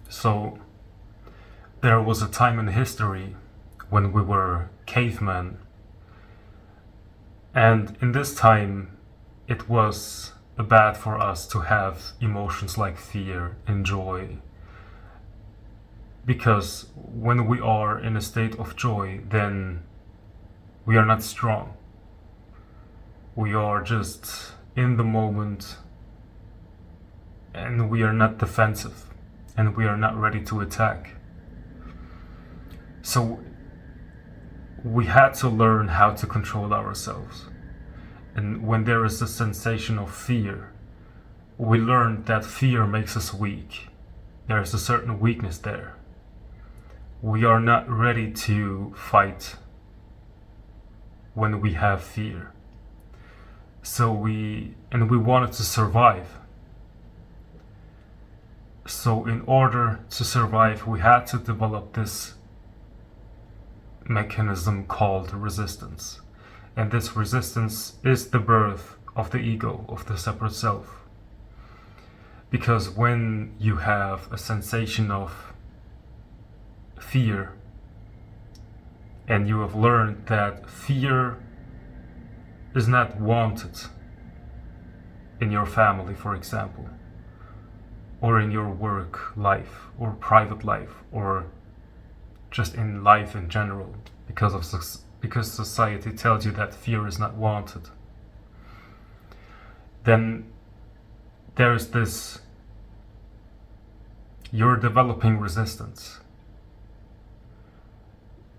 So there was a time in history when we were cavemen, and in this time it was bad for us to have emotions like fear and joy, because when we are in a state of joy, then we are not strong. We are just in the moment, and we are not defensive, and we are not ready to attack. So we had to learn how to control ourselves. And when there is a sensation of fear, we learned that fear makes us weak. There is a certain weakness there. We are not ready to fight when we have fear. So we wanted to survive. So in order to survive, we had to develop this mechanism called resistance. And this resistance is the birth of the ego, of the separate self. Because when you have a sensation of fear, and you have learned that fear is not wanted in your family, for example, or in your work life, or private life, or just in life in general, because society tells you that fear is not wanted, then there's this, you're developing resistance.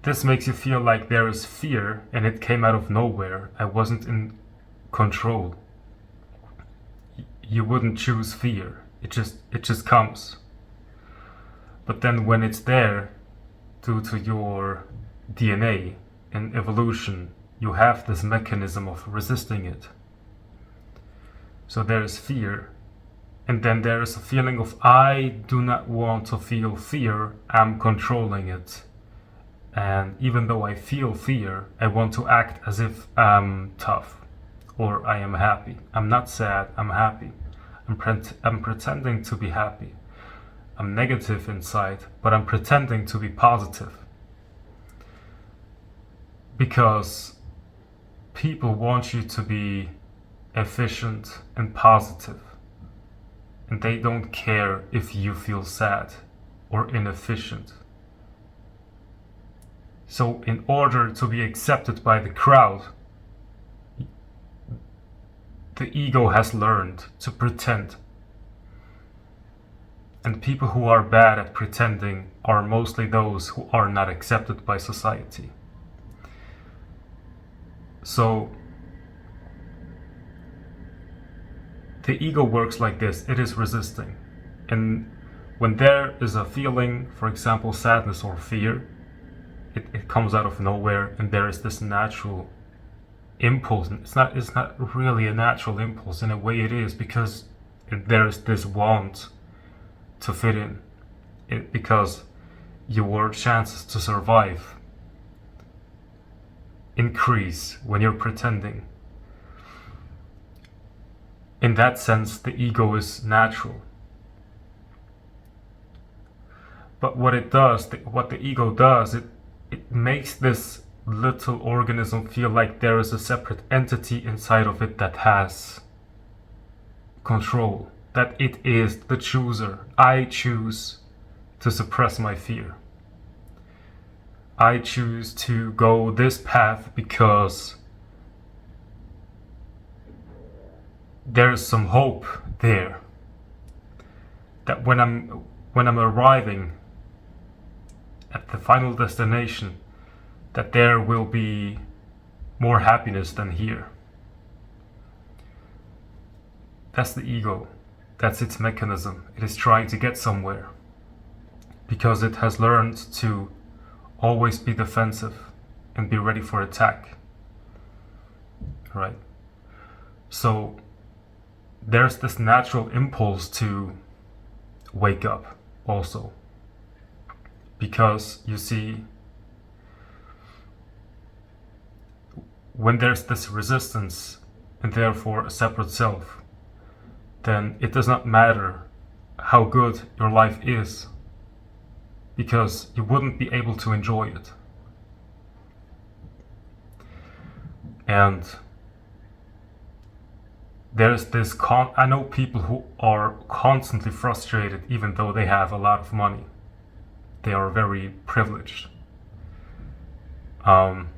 This makes you feel like there is fear and it came out of nowhere. I wasn't in control. You wouldn't choose fear. It just comes. But then when it's there, due to your DNA and evolution, you have this mechanism of resisting it. So there is fear, and then there is a feeling of, I do not want to feel fear, I'm controlling it. And even though I feel fear, I want to act as if I'm tough, or I am happy. I'm not sad, I'm happy. I'm pretending to be happy. I'm negative inside, but I'm pretending to be positive. Because people want you to be efficient and positive, and they don't care if you feel sad or inefficient. So in order to be accepted by the crowd, the ego has learned to pretend. And people who are bad at pretending are mostly those who are not accepted by society. So the ego works like this, it is resisting. And when there is a feeling, for example, sadness or fear, it comes out of nowhere, and there is this natural impulse. It's not really a natural impulse. In a way it is, because there is this want to fit in. Because your chances to survive increase when you're pretending. In that sense, the ego is natural. But what the ego does, it makes this little organism feel like there is a separate entity inside of it that has control, that it is the chooser. I choose to suppress my fear. I choose to go this path because there is some hope there, that when I'm arriving at the final destination, that there will be more happiness than here. That's the ego. That's its mechanism. It is trying to get somewhere, because it has learned to always be defensive and be ready for attack. Right? So there's this natural impulse to wake up also. Because you see, when there's this resistance and therefore a separate self, then it does not matter how good your life is. because you wouldn't be able to enjoy it. And there's this I know people who are constantly frustrated even though they have a lot of money. They are very privileged. And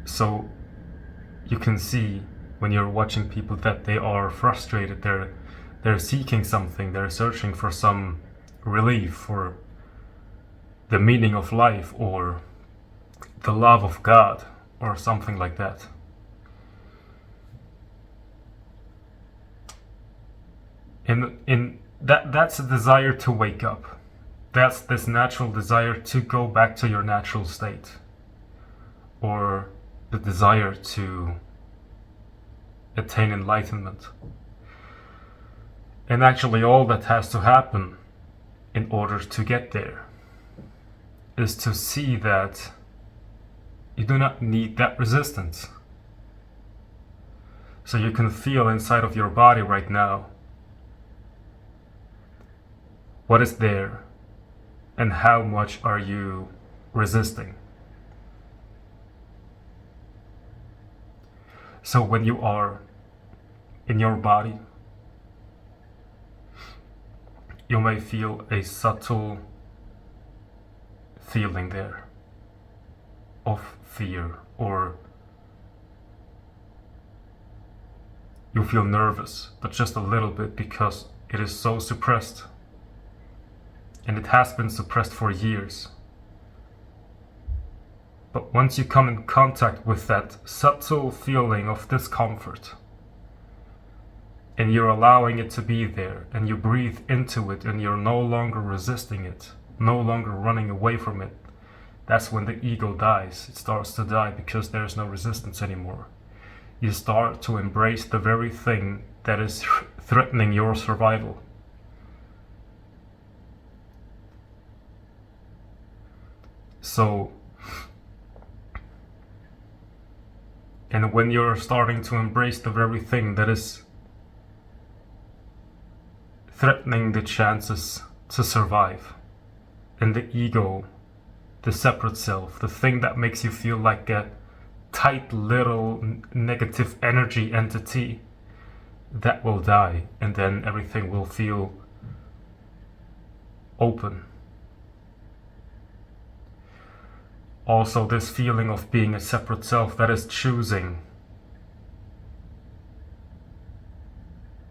so you can see when you're watching people that they are frustrated, they're seeking something, they're searching for some relief, for the meaning of life or the love of God or something like that. In that's a desire to wake up. That's this natural desire to go back to your natural state, or the desire to attain enlightenment. And actually all that has to happen in order to get there is to see that you do not need that resistance. So you can feel inside of your body right now what is there and how much are you resisting. So when you are in your body, you may feel a subtle feeling there of fear, or you feel nervous, but just a little bit because it is so suppressed. And it has been suppressed for years. But once you come in contact with that subtle feeling of discomfort, and you're allowing it to be there, and you breathe into it, and you're no longer resisting it, no longer running away from it, that's when the ego dies. It starts to die because there's no resistance anymore. You start to embrace the very thing that is threatening your survival. So, and when you're starting to embrace the very thing that is threatening the chances to survive, and the ego, the separate self, the thing that makes you feel like a tight little negative energy entity, that will die, and then everything will feel open. Also, this feeling of being a separate self that is choosing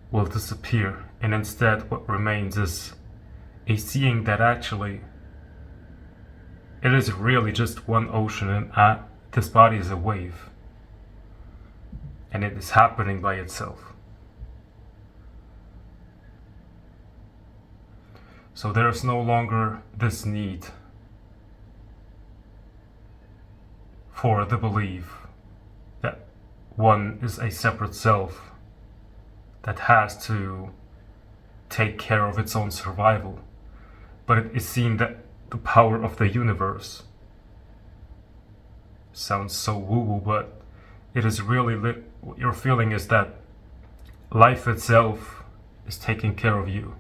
will disappear, and instead what remains is a seeing that actually it is really just one ocean, and this body is a wave, and it is happening by itself. So there is no longer this need for the belief that one is a separate self that has to take care of its own survival, but it is seen that the power of the universe sounds so woo-woo, but it is really what you're feeling is that life itself is taking care of you.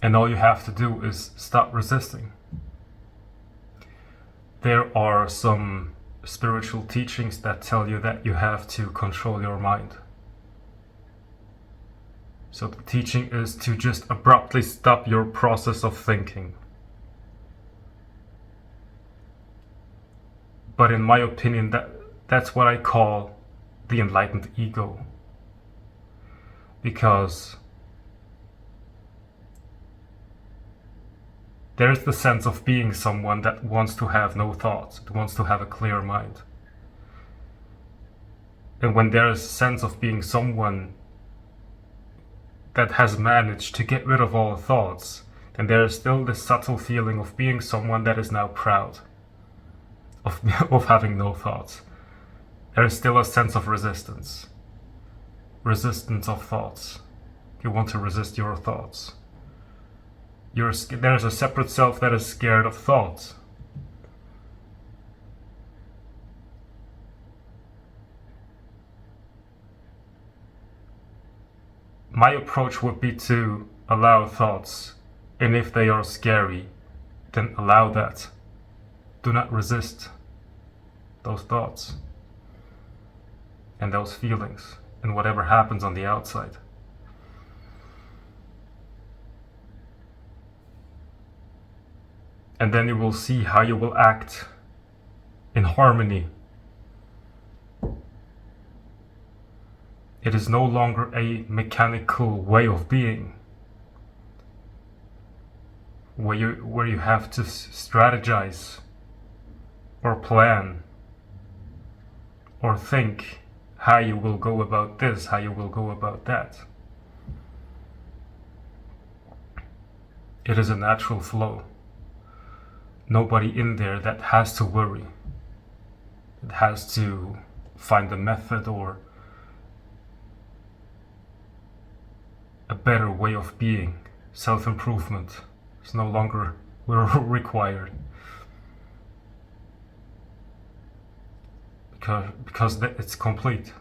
And all you have to do is stop resisting. There are some spiritual teachings that tell you that you have to control your mind. So the teaching is to just abruptly stop your process of thinking. But in my opinion, that's what I call the enlightened ego. Because there's the sense of being someone that wants to have no thoughts, that wants to have a clear mind. And when there is a sense of being someone that has managed to get rid of all thoughts, then there is still this subtle feeling of being someone that is now proud of having no thoughts. There is still a sense of resistance of thoughts. You want to resist your thoughts. There's a separate self that is scared of thoughts. My approach would be to allow thoughts, and if they are scary, then allow that. Do not resist those thoughts and those feelings and whatever happens on the outside. And then you will see how you will act in harmony. It is no longer a mechanical way of being, where you have to strategize or plan or think how you will go about this, how you will go about that. It is a natural flow. Nobody in there that has to worry. It has to find a method or a better way of being. Self-improvement is no longer required. Because it's complete.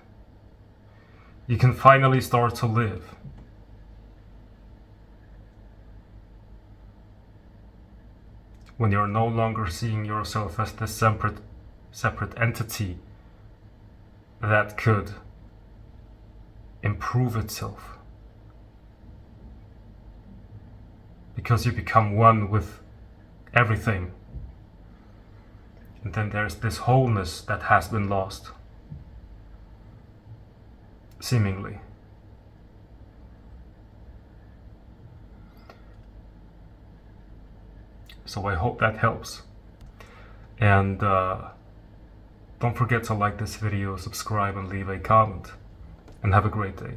You can finally start to live. When you're no longer seeing yourself as this separate entity that could improve itself. Because you become one with everything. And then there's this wholeness that has been lost. Seemingly. So I hope that helps. And don't forget to like this video, subscribe and leave a comment. And have a great day.